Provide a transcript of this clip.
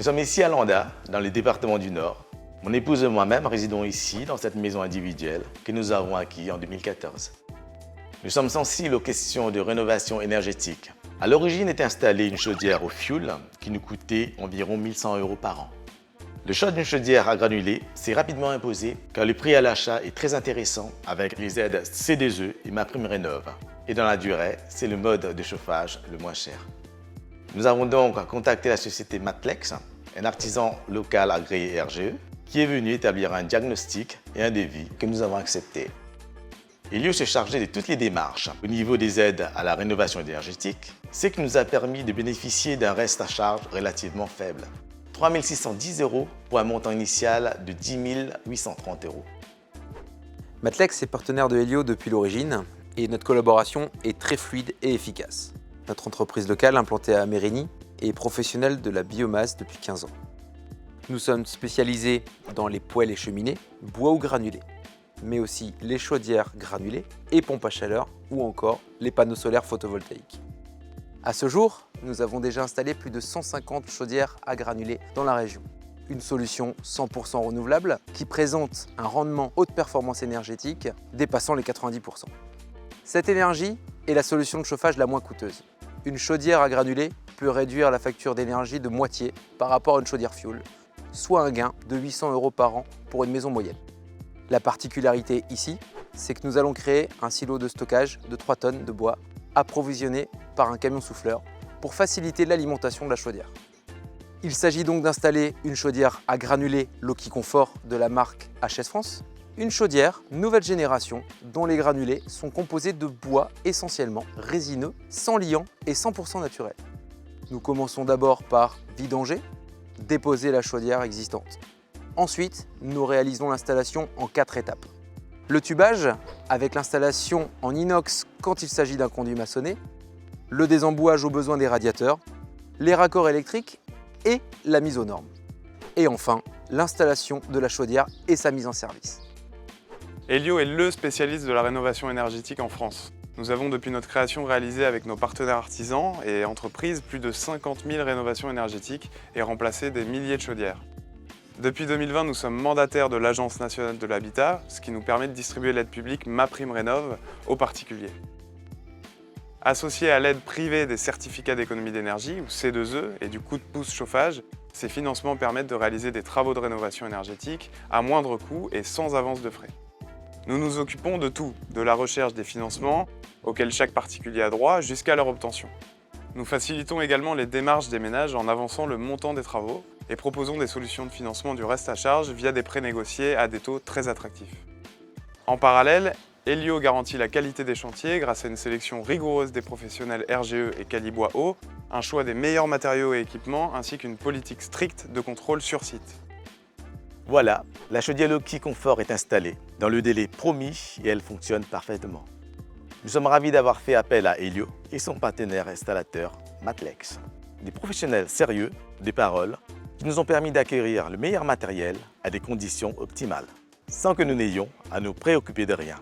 Nous sommes ici à Landa, dans le département du Nord. Mon épouse et moi-même résidons ici, dans cette maison individuelle que nous avons acquise en 2014. Nous sommes sensibles aux questions de rénovation énergétique. À l'origine est installée une chaudière au fioul qui nous coûtait environ 1 100 € par an. Le choix d'une chaudière à granulés s'est rapidement imposé car le prix à l'achat est très intéressant avec les aides C2E et MaPrimeRénov'. Et dans la durée, c'est le mode de chauffage le moins cher. Nous avons donc contacté la société Matlex, un artisan local agréé RGE, qui est venu établir un diagnostic et un devis que nous avons accepté. Elio s'est chargé de toutes les démarches au niveau des aides à la rénovation énergétique, ce qui nous a permis de bénéficier d'un reste à charge relativement faible. 3 610 € pour un montant initial de 10 830 €. Matlex est partenaire de Elio depuis l'origine et notre collaboration est très fluide et efficace. Notre entreprise locale implantée à Mérigny est professionnelle de la biomasse depuis 15 ans. Nous sommes spécialisés dans les poêles et cheminées, bois ou granulés, mais aussi les chaudières granulées et pompes à chaleur ou encore les panneaux solaires photovoltaïques. À ce jour, nous avons déjà installé plus de 150 chaudières à granulés dans la région. Une solution 100% renouvelable qui présente un rendement haute performance énergétique dépassant les 90%. Cette énergie est la solution de chauffage la moins coûteuse. Une chaudière à granulés peut réduire la facture d'énergie de moitié par rapport à une chaudière fioul, soit un gain de 800 € par an pour une maison moyenne. La particularité ici, c'est que nous allons créer un silo de stockage de 3 tonnes de bois approvisionné par un camion souffleur pour faciliter l'alimentation de la chaudière. Il s'agit donc d'installer une chaudière à granulés Loki Comfort de la marque HS France, une chaudière nouvelle génération dont les granulés sont composés de bois essentiellement résineux, sans liant et 100% naturel. Nous commençons d'abord par vidanger, déposer la chaudière existante. Ensuite, nous réalisons l'installation en 4 étapes. Le tubage, avec l'installation en inox quand il s'agit d'un conduit maçonné, le désembouage aux besoins des radiateurs, les raccords électriques et la mise aux normes. Et enfin, l'installation de la chaudière et sa mise en service. Elio est le spécialiste de la rénovation énergétique en France. Nous avons depuis notre création réalisé avec nos partenaires artisans et entreprises plus de 50 000 rénovations énergétiques et remplacé des milliers de chaudières. Depuis 2020, nous sommes mandataires de l'Agence nationale de l'habitat, ce qui nous permet de distribuer l'aide publique MaPrimeRénov' aux particuliers. Associé à l'aide privée des certificats d'économie d'énergie, ou C2E, et du coup de pouce chauffage, ces financements permettent de réaliser des travaux de rénovation énergétique à moindre coût et sans avance de frais. Nous nous occupons de tout, de la recherche des financements, auxquels chaque particulier a droit, jusqu'à leur obtention. Nous facilitons également les démarches des ménages en avançant le montant des travaux et proposons des solutions de financement du reste à charge via des prêts négociés à des taux très attractifs. En parallèle, Elio garantit la qualité des chantiers grâce à une sélection rigoureuse des professionnels RGE et Calibois Haut, un choix des meilleurs matériaux et équipements ainsi qu'une politique stricte de contrôle sur site. Voilà, la chaudière Loki Comfort est installée dans le délai promis et elle fonctionne parfaitement. Nous sommes ravis d'avoir fait appel à Elio et son partenaire installateur Matlex. Des professionnels sérieux, des paroles, qui nous ont permis d'acquérir le meilleur matériel à des conditions optimales, sans que nous n'ayons à nous préoccuper de rien.